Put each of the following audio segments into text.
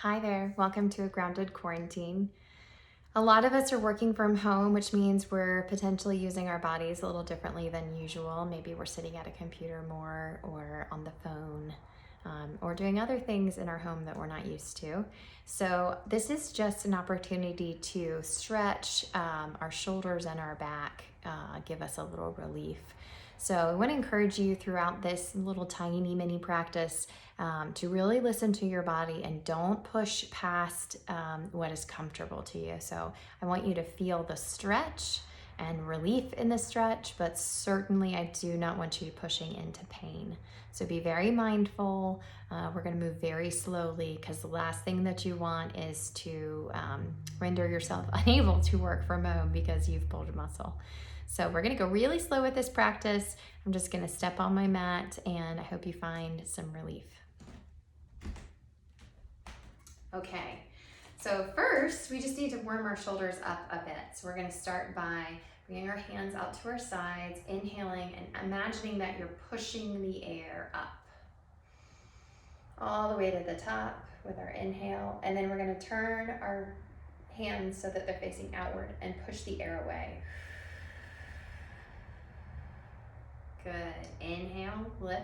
Hi there, welcome to a grounded quarantine. A lot of us are working from home, which means we're potentially using our bodies a little differently than usual. Maybe we're sitting at a computer more or on the phone or doing other things in our home that we're not used to. So this is just an opportunity to stretch our shoulders and our back, give us a little relief. So I want to encourage you throughout this little tiny mini practice to really listen to your body and don't push past what is comfortable to you. So I want you to feel the stretch and relief in the stretch, but certainly I do not want you pushing into pain. So be very mindful. We're going to move very slowly because the last thing that you want is to render yourself unable to work from home because you've pulled a muscle. So we're going to go really slow with this practice. I'm just going to step on my mat and I hope you find some relief. Okay, so first we just need to warm our shoulders up a bit. So we're going to start by bringing our hands out to our sides, inhaling and imagining that you're pushing the air up all the way to the top with our inhale. And then we're going to turn our hands so that they're facing outward and push the air away. Good. Inhale, lift.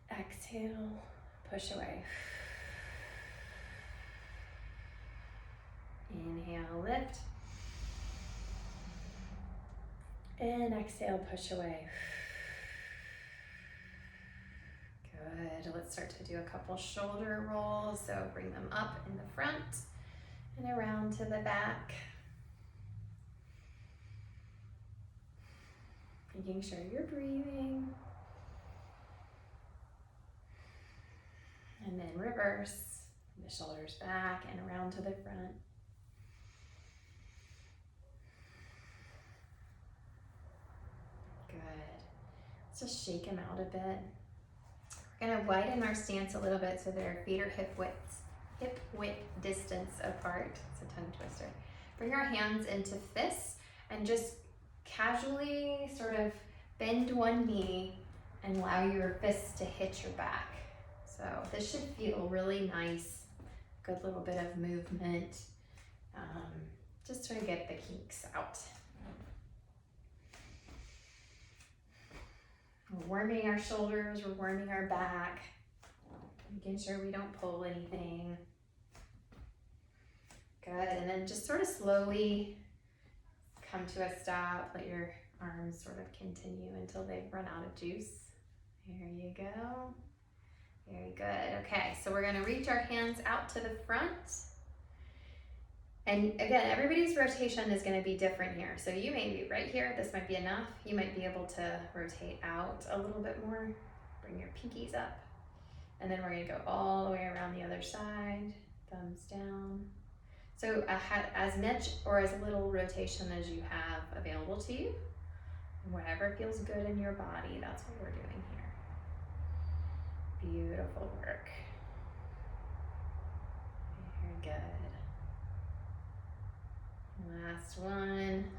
Exhale, push away. Inhale, lift. And exhale, push away. Good. Let's start to do a couple shoulder rolls. So bring them up in the front and around to the back. Making sure you're breathing. And then reverse, the shoulders back and around to the front. Good. Let's just shake them out a bit. We're gonna widen our stance a little bit so that our feet are hip width distance apart. It's a tongue twister. Bring our hands into fists and just casually sort of bend one knee and allow your fists to hit your back. So this should feel really nice. Good little bit of movement, just to get the kinks out. We're warming our shoulders, we're warming our back, making sure we don't pull anything. Good, and then just sort of slowly come to a stop. Let your arms sort of continue until they run out of juice. There you go. Very good. Okay, so we're gonna reach our hands out to the front. And again, everybody's rotation is gonna be different here. So you may be right here, this might be enough. You might be able to rotate out a little bit more. Bring your pinkies up. And then we're gonna go all the way around the other side, thumbs down. So as much or as little rotation as you have available to you. Whatever feels good in your body, that's what we're doing here. Beautiful work. Very good. Last one.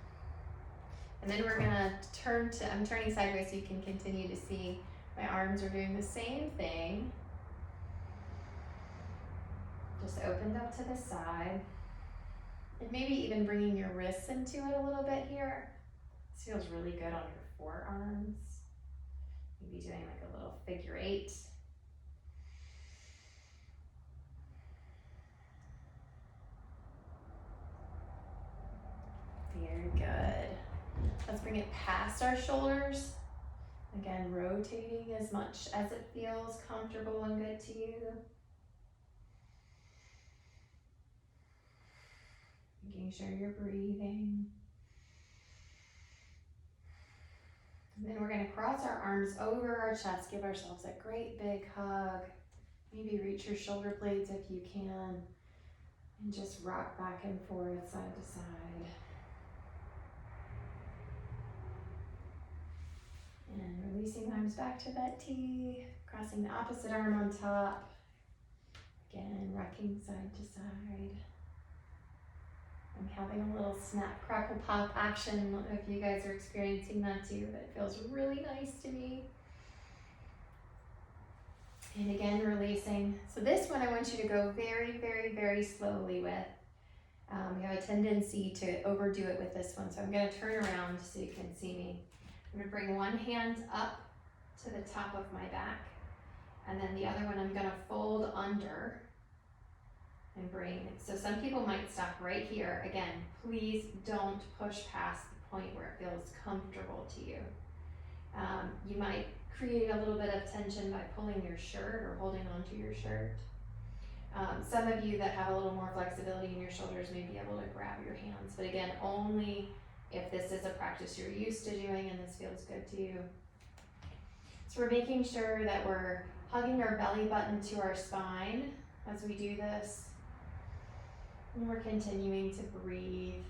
And then we're gonna I'm turning sideways so you can continue to see my arms are doing the same thing. Just opened up to the side. And maybe even bringing your wrists into it a little bit here. This feels really good on your forearms. Maybe doing like a little figure 8. Very good. Let's bring it past our shoulders. Again, rotating as much as it feels comfortable and good to you. Making sure you're breathing. And then we're going to cross our arms over our chest, give ourselves a great big hug. Maybe reach your shoulder blades if you can, and just rock back and forth, side to side. And releasing arms back to that T, crossing the opposite arm on top. Again, rocking side to side. I'm having a little snap, crackle, pop action. I don't know if you guys are experiencing that too, but it feels really nice to me. And again, releasing. So this one I want you to go very, very, very slowly with. We have a tendency to overdo it with this one. So I'm gonna turn around so you can see me. I'm gonna bring one hand up to the top of my back. And then the other one I'm gonna fold under and bring. So some people might stop right here. Again, please don't push past the point where it feels comfortable to you. You might create a little bit of tension by pulling your shirt or holding onto your shirt. Some of you that have a little more flexibility in your shoulders may be able to grab your hands, but again, only if this is a practice you're used to doing and this feels good to you. So we're making sure that we're hugging our belly button to our spine as we do this. And we're continuing to breathe.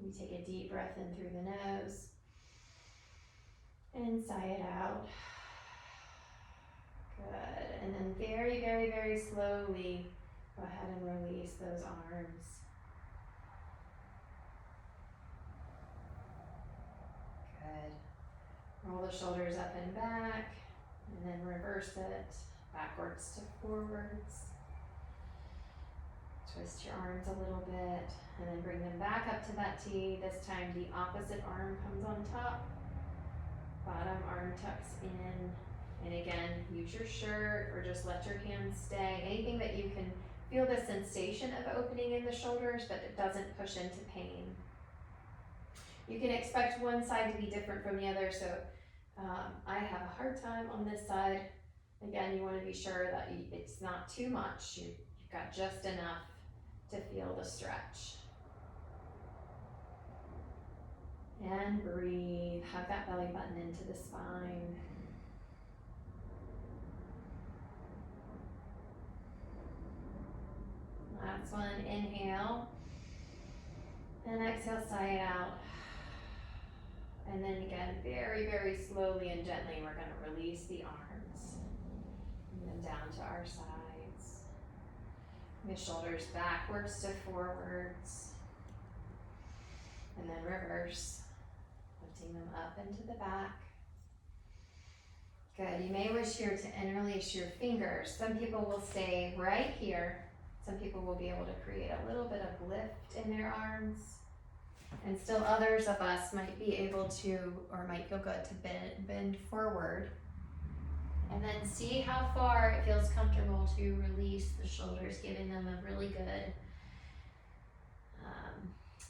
We take a deep breath in through the nose and sigh it out. Good. And then very, very, very slowly go ahead and release those arms. Good. Roll the shoulders up and back, and then reverse it backwards to forwards. Twist your arms a little bit, and then bring them back up to that T. This time the opposite arm comes on top. Bottom arm tucks in. And again, use your shirt or just let your hands stay. Anything that you can feel the sensation of opening in the shoulders, but it doesn't push into pain. You can expect one side to be different from the other, so I have a hard time on this side. Again, you want to be sure that it's not too much. You've got just enough to feel the stretch. And breathe. Hug that belly button into the spine. Last one, inhale. And exhale, sigh it out. And then again, very, very slowly and gently, we're going to release the arms. And then down to our sides. The shoulders backwards to forwards. And then reverse. Lifting them up into the back. Good. You may wish here to interlace your fingers. Some people will stay right here. Some people will be able to create a little bit of lift in their arms. And still others of us might be able to, or might feel good to bend forward. And then see how far it feels comfortable to release the shoulders, giving them a really good,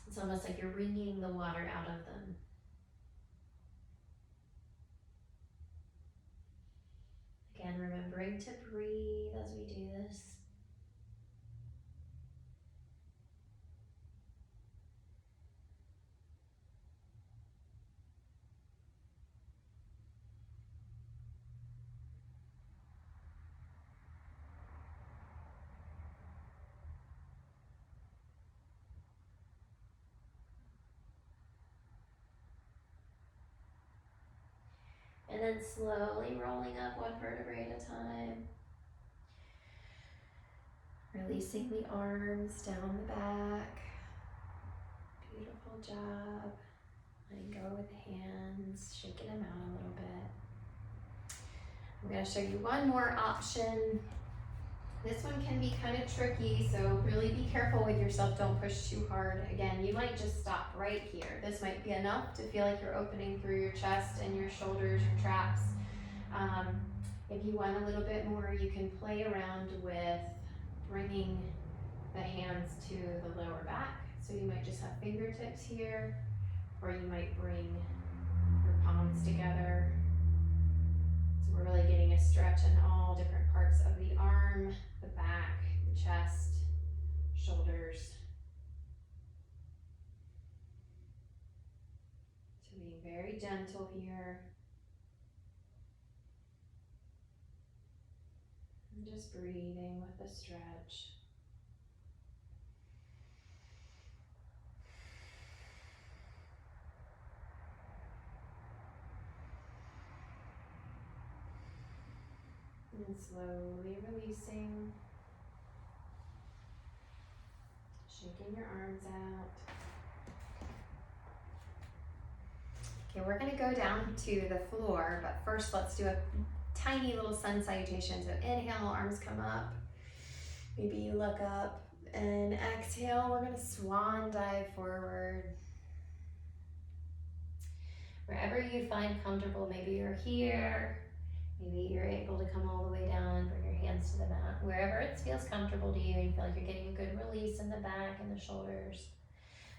it's almost like you're wringing the water out of them. Again, remembering to breathe as we do this. And then slowly rolling up one vertebrae at a time. Releasing the arms down the back. Beautiful job. Letting go with the hands, shaking them out a little bit. I'm going to show you one more option. This one can be kind of tricky, so really be careful with yourself. Don't push too hard. Again, you might just stop right here. This might be enough to feel like you're opening through your chest and your shoulders, your traps. If you want a little bit more, you can play around with bringing the hands to the lower back. So you might just have fingertips here, or you might bring your palms together. So we're really getting a stretch in all different parts of the arm, the back, the chest, shoulders. So being very gentle here. And just breathing with the stretch. And slowly releasing. Shaking your arms out. Okay, we're gonna go down to the floor, but first let's do a tiny little sun salutation. So inhale, arms come up. Maybe you look up, and exhale, we're gonna swan dive forward. Wherever you find comfortable, maybe you're here, maybe you're able to come all the way down, bring your hands to the mat. Wherever it feels comfortable to you, you feel like you're getting a good release in the back and the shoulders.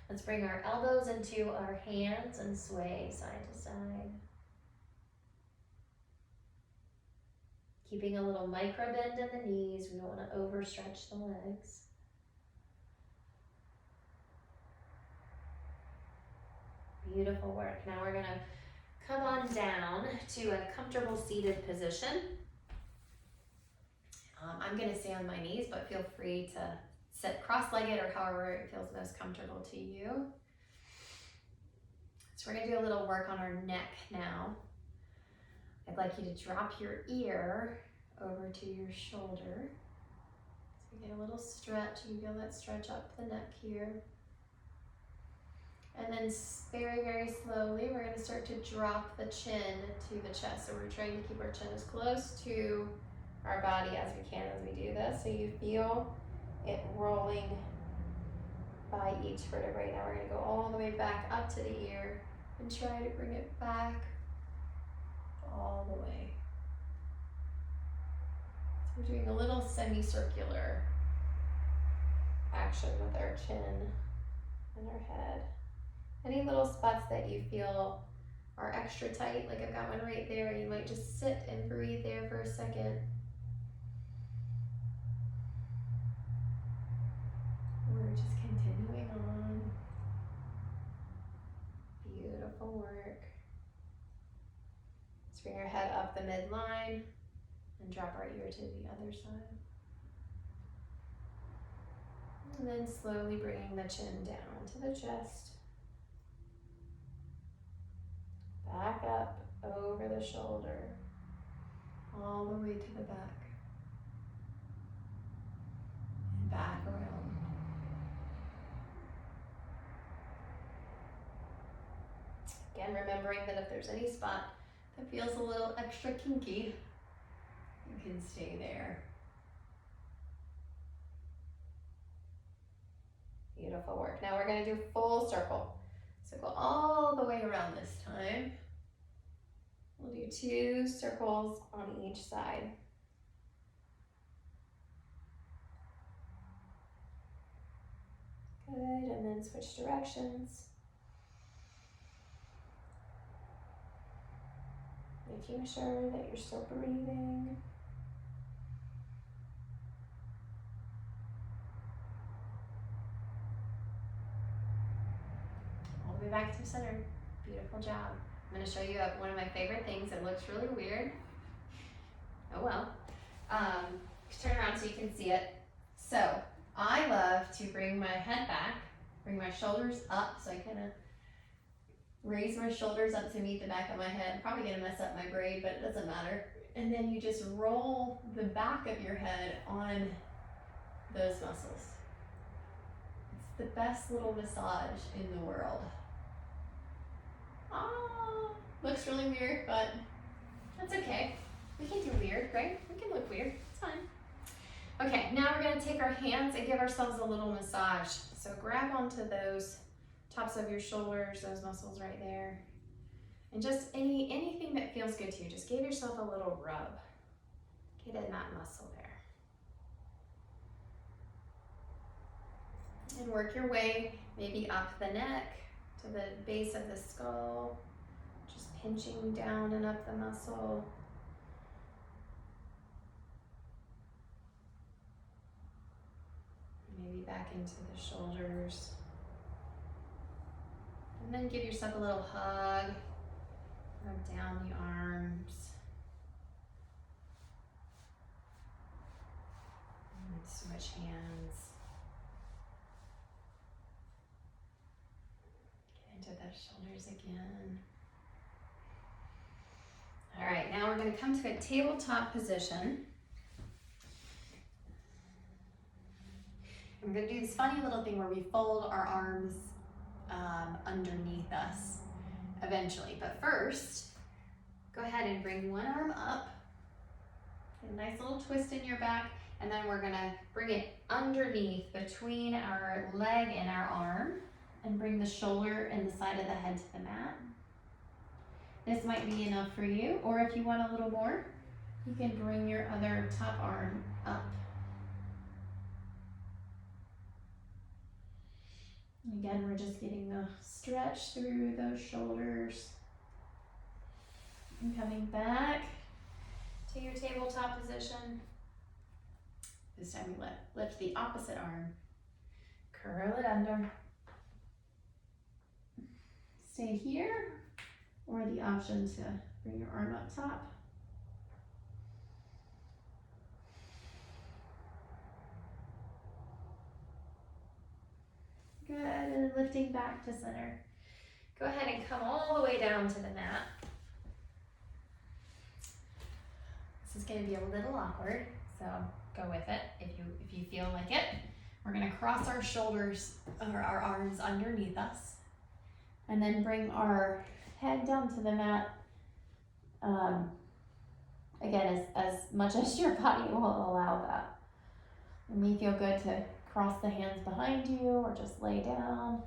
Let's bring our elbows into our hands and sway side to side. Keeping a little micro bend in the knees. We don't want to overstretch the legs. Beautiful work. Now we're gonna come on down to a comfortable seated position. I'm gonna stay on my knees, but feel free to sit cross-legged or however it feels most comfortable to you. So we're gonna do a little work on our neck now. I'd like you to drop your ear over to your shoulder. So we get a little stretch. You feel that stretch up the neck here. And then very, very slowly, we're gonna start to drop the chin to the chest. So we're trying to keep our chin as close to our body as we can as we do this. So you feel it rolling by each vertebrae. Now we're gonna go all the way back up to the ear and try to bring it back all the way. So we're doing a little semicircular action with our chin and our head. Any little spots that you feel are extra tight, like I've got one right there, you might just sit and breathe there for a second. We're just continuing on. Beautiful work. Let's bring our head up the midline and drop our ear to the other side. And then slowly bringing the chin down to the chest. Back up over the shoulder, all the way to the back. And back around. Again, remembering that if there's any spot that feels a little extra kinky, you can stay there. Beautiful work. Now we're going to do full circle. So go all the way around this time. We'll do 2 circles on each side. Good, and then switch directions. Making sure that you're still breathing. All the way back to center. Beautiful job. I'm going to show you one of my favorite things. It looks really weird. Oh well. Turn around so you can see it. So I love to bring my head back, bring my shoulders up, so I kind of raise my shoulders up to meet the back of my head. Probably going to mess up my braid, but it doesn't matter. And then you just roll the back of your head on those muscles. It's the best little massage in the world. Oh, looks really weird, but that's okay. We can do weird, right? We can look weird, it's fine. Okay, now we're gonna take our hands and give ourselves a little massage. So grab onto those tops of your shoulders, those muscles right there. And just anything that feels good to you, just give yourself a little rub. Get in that muscle there. And work your way maybe up the neck to the base of the skull, just pinching down and up the muscle. Maybe back into the shoulders. And then give yourself a little hug, rub down the arms. And switch hands. Into the shoulders again. All right, now we're going to come to a tabletop position. I'm going to do this funny little thing where we fold our arms underneath us. eventually. But first, go ahead and bring one arm up. Get a nice little twist in your back, and then we're gonna bring it underneath between our leg and our arm and bring the shoulder and the side of the head to the mat. This might be enough for you, or if you want a little more, you can bring your other top arm up. Again, we're just getting a stretch through those shoulders. And coming back to your tabletop position. This time we lift the opposite arm. Curl it under. Stay here, or the option to bring your arm up top. Good, and lifting back to center. Go ahead and come all the way down to the mat. This is going to be a little awkward, so go with it if you feel like it. We're going to cross our shoulders or our arms underneath us, and then bring our head down to the mat. Again, as much as your body will allow that. It may feel good to cross the hands behind you or just lay down.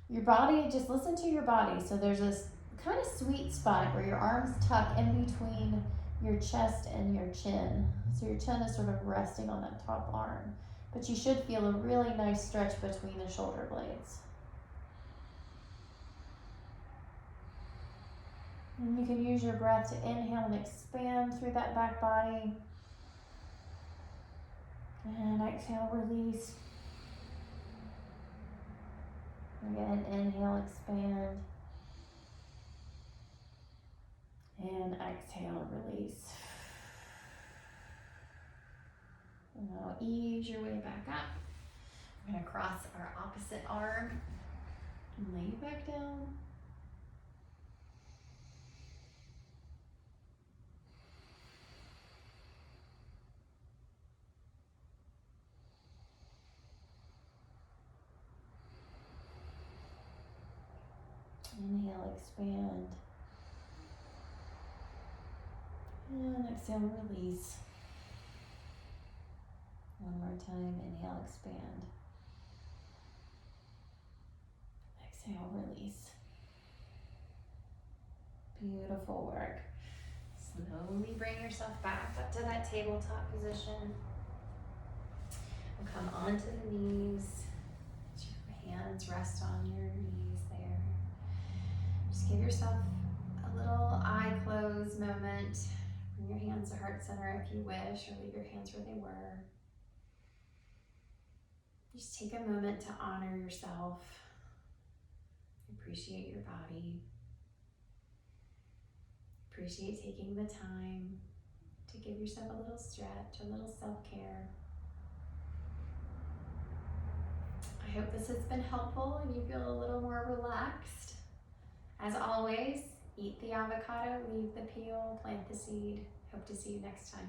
Your body, just listen to your body. So there's this kind of sweet spot where your arms tuck in between your chest and your chin. So your chin is sort of resting on that top arm. But you should feel a really nice stretch between the shoulder blades. And you can use your breath to inhale and expand through that back body. And exhale, release. Again, inhale, expand. And exhale, release. And now ease your way back up. We're going to cross our opposite arm and lay you back down. Inhale, expand. And exhale, release. One more time, inhale, expand. Exhale, release. Beautiful work. Slowly bring yourself back up to that tabletop position. We'll come onto the knees. Let your hands rest on your knees there. Just give yourself a little eye close moment. Bring your hands to heart center if you wish, or leave your hands where they were. Just take a moment to honor yourself. Appreciate your body. Appreciate taking the time to give yourself a little stretch, a little self-care. I hope this has been helpful and you feel a little more relaxed. As always, eat the avocado, leave the peel, plant the seed. Hope to see you next time.